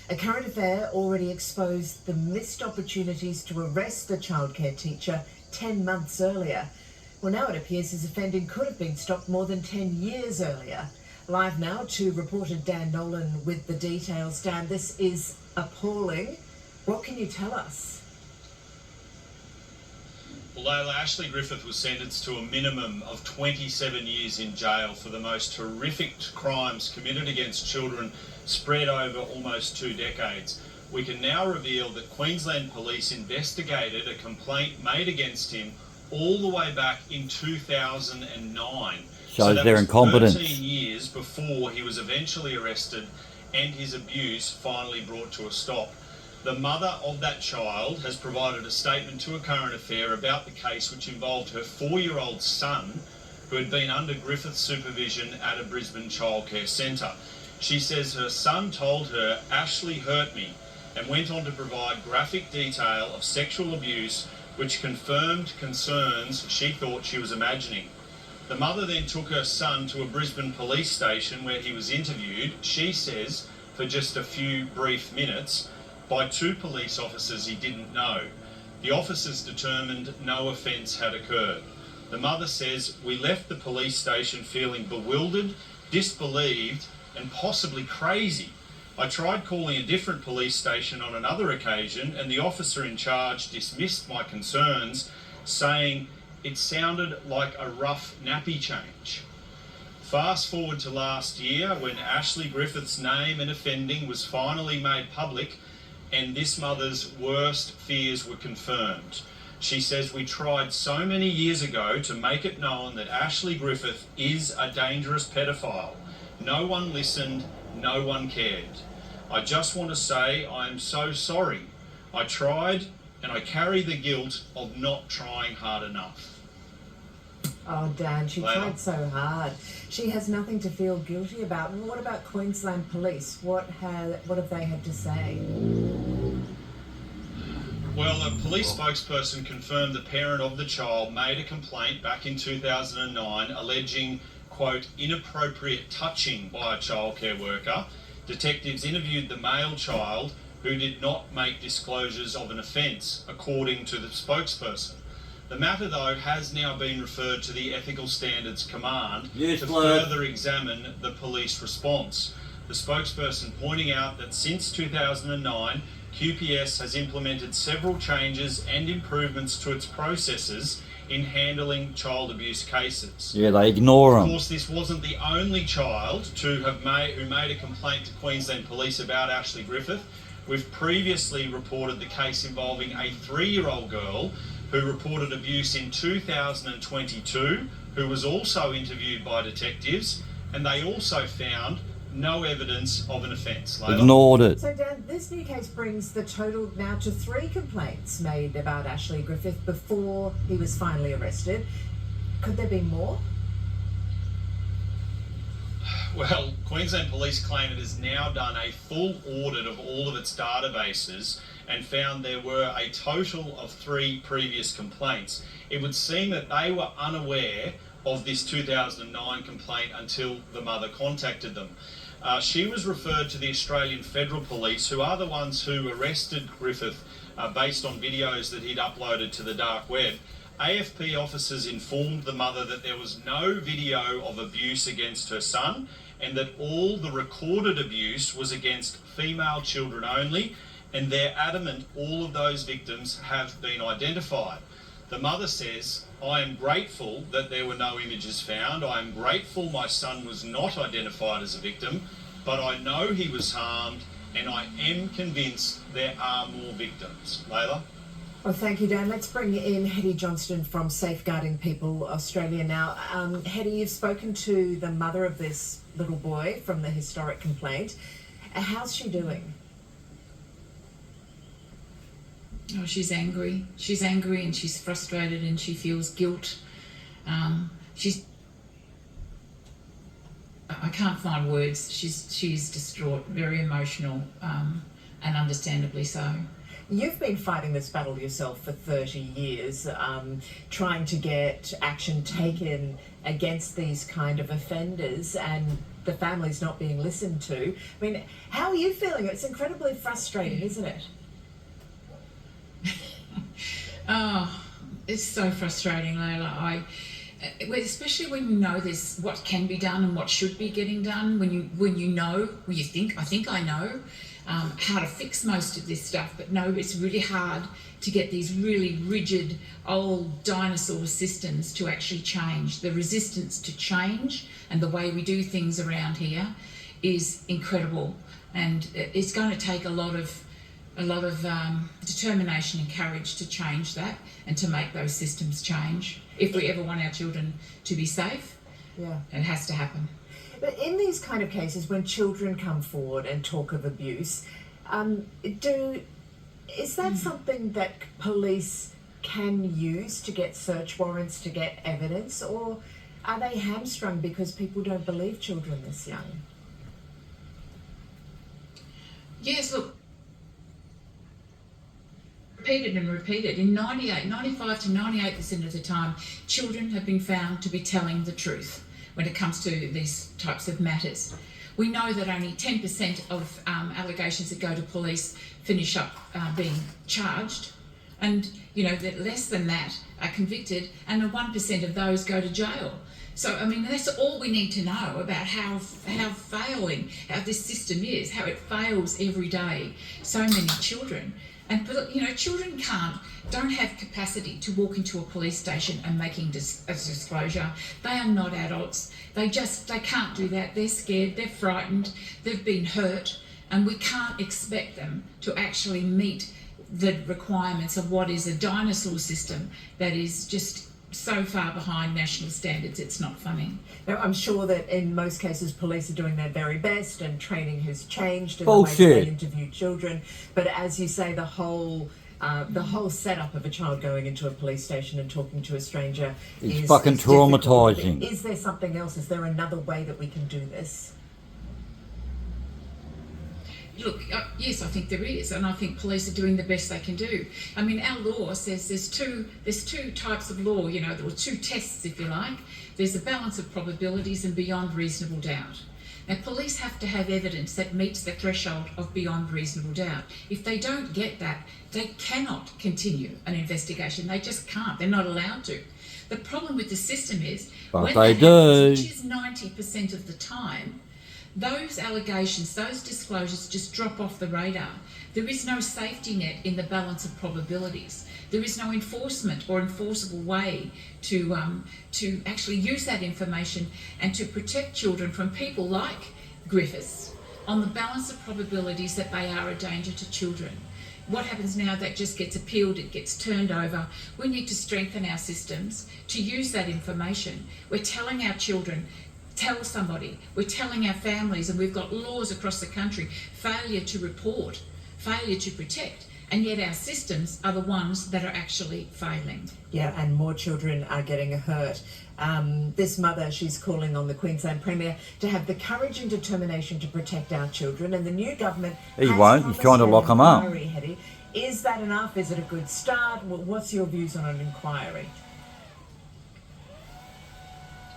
A current affair already exposed the missed opportunities to arrest the childcare teacher 10 months earlier. Well, now it appears his offending could have been stopped more than 10 years earlier. Live now to reporter Dan Nolan with the details. Dan, this is appalling. What can you tell us? Well, Layla, Ashley Griffith was sentenced to a minimum of 27 years in jail for the most horrific crimes committed against children spread over almost 2 decades. We can now reveal that Queensland Police investigated a complaint made against him all the way back in 2009. Shows their incompetence. 13 years before he was eventually arrested and his abuse finally brought to a stop. The mother of that child has provided a statement to A Current Affair about the case, which involved her 4-year-old son, who had been under Griffith's supervision at a Brisbane childcare centre. She says her son told her, "Ashley hurt me," and went on to provide graphic detail of sexual abuse, which confirmed concerns she thought she was imagining. The mother then took her son to a Brisbane police station where he was interviewed, she says, for just a few brief minutes, by 2 police officers he didn't know. The officers determined no offence had occurred. The mother says, "We left the police station feeling bewildered, disbelieved, and possibly crazy. I tried calling a different police station on another occasion, and the officer in charge dismissed my concerns, saying it sounded like a rough nappy change." Fast forward to last year, when Ashley Griffith's name and offending was finally made public, and this mother's worst fears were confirmed. She says, "We tried so many years ago to make it known that Ashley Griffith is a dangerous pedophile. No one listened, no one cared. I just want to say I am so sorry. I tried, and I carry the guilt of not trying hard enough." Oh, Dan, she Layla. tried so hard. She has nothing to feel guilty about. And what about Queensland Police? What have they had to say? Well, a police spokesperson confirmed the parent of the child made a complaint back in 2009 alleging, quote, "inappropriate touching by a childcare worker." Detectives interviewed the male child, who did not make disclosures of an offence, according to the spokesperson. The matter, though, has now been referred to the Ethical Standards Command to further examine the police response. The spokesperson pointing out that since 2009, QPS has implemented several changes and improvements to its processes in handling child abuse cases. Yeah, they ignore Of them. course, this wasn't the only child who made a complaint to Queensland Police about Ashley Griffith. We've previously reported the case involving a 3-year-old girl who reported abuse in 2022, who was also interviewed by detectives, and they also found no evidence of an offence. Ignored it. So, Dan, this new case brings the total now to 3 complaints made about Ashley Griffith before he was finally arrested. Could there be more? Well, Queensland Police claim it has now done a full audit of all of its databases and found there were a total of 3 previous complaints. It would seem that they were unaware of this 2009 complaint until the mother contacted them. She was referred to the Australian Federal Police, who are the ones who arrested Griffith based on videos that he'd uploaded to the dark web. AFP officers informed the mother that there was no video of abuse against her son and that all the recorded abuse was against female children only, and they're adamant all of those victims have been identified. The mother says, "I am grateful that there were no images found. I am grateful my son was not identified as a victim, but I know he was harmed and I am convinced there are more victims." Layla? Well, thank you, Dan. Let's bring in Hetty Johnston from Safeguarding People Australia now. Hetty, you've spoken to the mother of this little boy from the historic complaint. How's she doing? Oh, she's angry. She's angry and she's frustrated and she feels guilt. I can't find words. She's distraught, very emotional, and understandably so. You've been fighting this battle yourself for 30 years, trying to get action taken against these kind of offenders, and the family's not being listened to. I mean, how are you feeling? It's incredibly frustrating, isn't it? Oh, it's so frustrating, Layla. Especially when you know there's what can be done and what should be getting done. When you know, you think I know how to fix most of this stuff, but no, it's really hard to get these really rigid old dinosaur systems to actually change. The resistance to change and the way we do things around here is incredible, and it's going to take a lot of determination and courage to change that and to make those systems change. If we ever want our children to be safe, yeah, it has to happen. But in these kind of cases, when children come forward and talk of abuse, is that something that police can use to get search warrants, to get evidence, or are they hamstrung because people don't believe children this young? Yes, look, repeated. In 95 to 98% of the time, children have been found to be telling the truth when it comes to these types of matters. We know that only 10% of allegations that go to police finish up being charged, and that less than that are convicted, and 1% of those go to jail. So, I mean, that's all we need to know about how this system is, how it fails every day so many children. And children don't have capacity to walk into a police station and making a disclosure. They are not adults. They can't do that. They're scared, they're frightened, they've been hurt, and we can't expect them to actually meet the requirements of what is a dinosaur system that is just so far behind national standards, it's not funny. Now, I'm sure that in most cases police are doing their very best and training has changed in Bullshit. the way they interview children. But as you say, the whole setup of a child going into a police station and talking to a stranger is fucking traumatising. Is there something else? Is there another way that we can do this? Look, yes, I think there is, and I think police are doing the best they can do. I mean, our law says there's two types of law, or two tests, if you like. There's a balance of probabilities and beyond reasonable doubt. Now, police have to have evidence that meets the threshold of beyond reasonable doubt. If they don't get that, they cannot continue an investigation. They just can't. They're not allowed to. The problem with the system is, but when they that do, happens, which is 90% of the time, those allegations, those disclosures just drop off the radar. There is no safety net in the balance of probabilities. There is no enforcement or enforceable way to actually use that information and to protect children from people like Griffiths on the balance of probabilities that they are a danger to children. What happens now? That just gets appealed, it gets turned over. We need to strengthen our systems to use that information. We're telling our children, tell somebody. We're telling our families, and we've got laws across the country, failure to report, failure to protect, and yet our systems are the ones that are actually failing. Yeah, and more children are getting hurt. This mother, she's calling on the Queensland Premier to have the courage and determination to protect our children, and the new government He won't, he's trying to lock them up. Is that enough? Is it a good start? What's your views on an inquiry?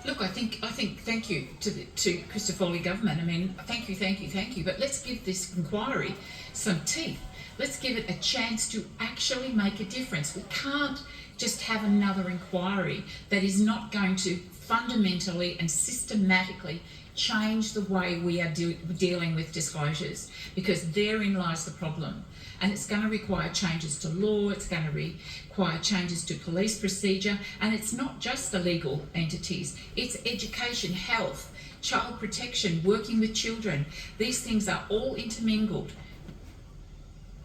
Look, I think thank you to Christopher government. I mean, thank you. But let's give this inquiry some teeth. Let's give it a chance to actually make a difference. We can't just have another inquiry that is not going to fundamentally and systematically change the way we are dealing with disclosures, because therein lies the problem. And it's going to require changes to law, it's going to require changes to police procedure, and it's not just the legal entities, it's education, health, child protection, working with children. These things are all intermingled.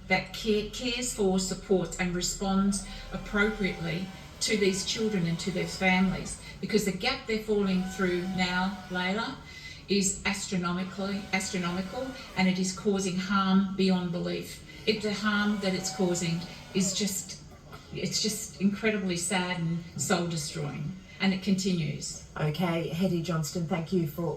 That cares for, supports and responds appropriately to these children and to their families, because the gap they're falling through now, Layla, is astronomical, and it is causing harm beyond belief. The harm that it's causing is just incredibly sad and soul destroying, and it continues. Okay, Hetty Johnston, thank you for